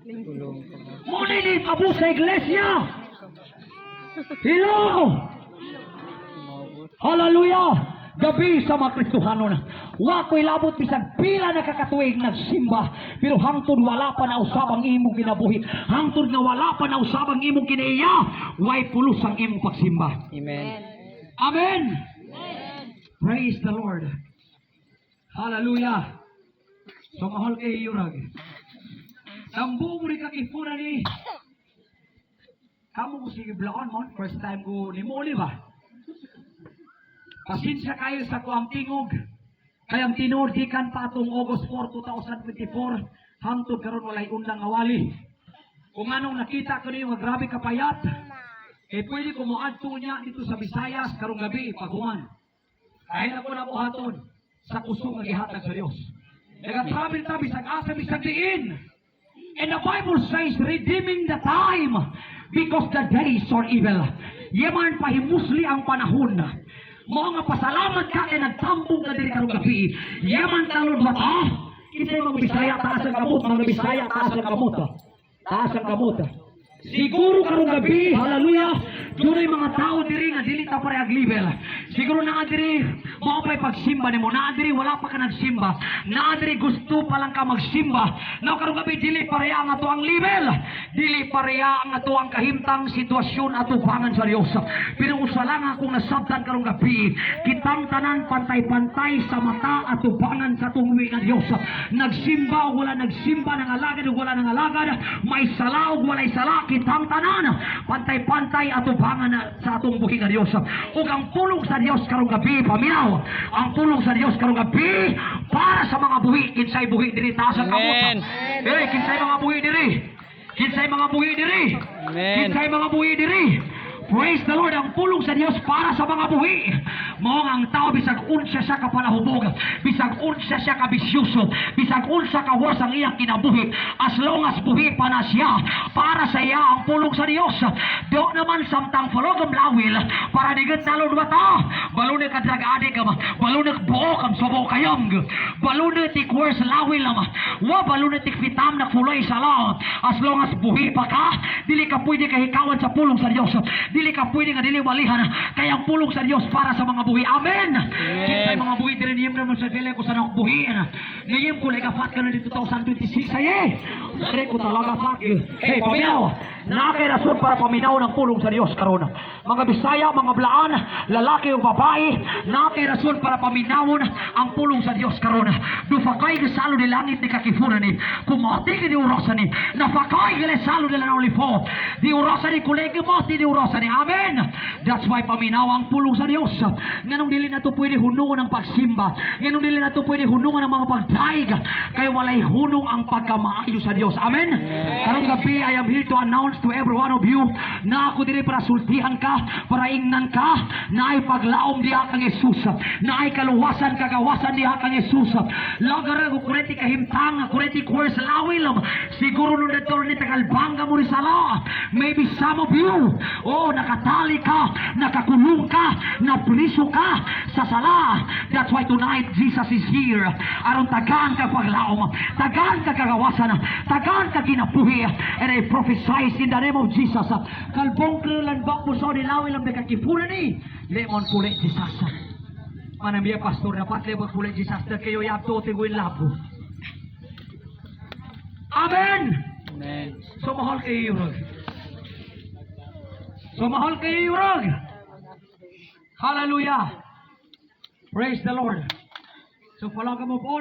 Muna ni Abu sa iglesia. Hello! Hallelujah! Gabi sa mga Kristohanon. Wa ko'y labot bisag pila na kakatuig nagsimba. Pero hangtod wala pa na usabang imong kinabuhi. Hangtod nga wala pa na usabang imong kinaiya. Way pulos ang imong pagsimba. Amen. Amen! Praise the Lord. Hallelujah! So mahal kay Yurag. Sambu mo rin kakifuna ni. Kamu ko sige blaon mo. First time ko ni mo ba? Pasensya kayo sa kuang tingog. Kayang tinurdikan pa atong August 4, 2024. Hangtod karon walay undang awali. Kung anong nakita ko niyo nga grabe kapayat, pwede ko moadto niya dito sa Visayas karong gabi pagungan. Kahit ako na buhaton sa kusog nga gihatag sa Dios. Nagatravel ta bisag asa bisag diin. And the Bible says, redeeming the time because the days are evil. Yaman pahimusli ang panahon. Mga pasalamat ka kay nagtambong ka diri karong gabi. Yaman talon ba ta? Kinsa mga Bisaya taas ang kamot, mga Bisaya taas ang kamot. Taas ang kamot. Siguro karong gabi, hallelujah, dunay mga tao diri nga dili ta pareha level. Siguro naa diri mao pay pagsimba nimo, naa diri wala pa ka nagsimba, naa diri gusto pa lang ka magsimba. Now karong gabi dili pareha ang ato ang level, dili pareha ang ato ang kahimtang sitwasyon ato pangan sa Dios. Pero usa lang akong nasabtan karong gabi, kitang tanan pantay-pantay sa mata ato pangan sa tungwi nga Dios. Nagsimba o wala nagsimba, nangalagad o wala nangalagad, may sala o walay sala, kitang tanan pantay-pantay ato bangan sa atong buhi nga Dios. Ug ang pulong sa Dios karong gabi paminaw, ang pulong sa Dios karong gabi para sa mga buhi. Kinsay buhi diri taas ang kamot. Kinsay mga buhi diri, kinsay mga buhi diri, kinsay mga buhi diri. Praise the Lord. Ang pulong sa Dios para sa mga buhi. Mao ang tao bisag unsa siya kapalahubog, bisag unsa siya kabisyoso, bisag unsa kawas ang iyang kinabuhi, as long as buhi pa na siya, para sa iya ang pulong sa Dios. Do naman samtang falogam lawil para diget talon bata. Balune ka drug addict ka, balune buo kam sobo kayam, balune ti course lawil ma, wa balune ti fitam na fulay sala. As long as buhi pa ka, dili ka pwede kahikawan sa pulong sa Dios. Dili ka pwede nga dili walihan, kaya ang pulong sa Dios para sa mga buhi. Amen. Kinsay mga buhi diri niyem naman sa dili ko sa nang buhi na. Niyem ko lagafat ka na dito 2026 ay. Dere ko talaga fat. Hey, paminaw. Nakay rason para paminaw ng pulong sa Dios karon. Mga Bisaya, mga Blaan, lalaki o babae, nakay rason para paminawon ang pulong sa Dios karon. Dufakay gisalo ni langit ni kakifunan ni. Kumati ni urosan ni. Nafakay gisalo ni lang ulifo. Di urosan ni kolege mo, di urosan ni. Amen. That's why paminaw ang pulong sa Dios. Nganong dili na to pwede hunungan ang pagsimba. Nganong dili na to pwede hunungan ang mga pagdaig. Kaya walay hunong ang pagkamaayo sa Dios. Amen. Karong gabi, I am here to announce to every one of you na ako diri para sultihan ka, para ingnan ka, na ay paglaom diha kang Jesus, na ay kaluwasan kagawasan diha kang Jesus. Lagar ko kureti kahimtang, kureti course lawil. Siguro nung natol ni tagalbanga mo rin sala. Maybe some of you, nakatali ka, nakakulong ka, napriso ka sa sala. That's why tonight Jesus is here. Aron tagaan ka paglaom, tagaan ka kagawasan, tagaan ka kinabuhi. And I prophesy in the name of Jesus. Kalbong kilan bak mo sa nilawin lang nagkakipunan ni lemon kulit Jesus. Manambiya pastor dapat lemon kulit Jesus na kayo yapto tiguin labo. Amen. Amen. So mahal kayo yurog. So mahal kayo yurog. Hallelujah. Praise the Lord. So pala ka mo po.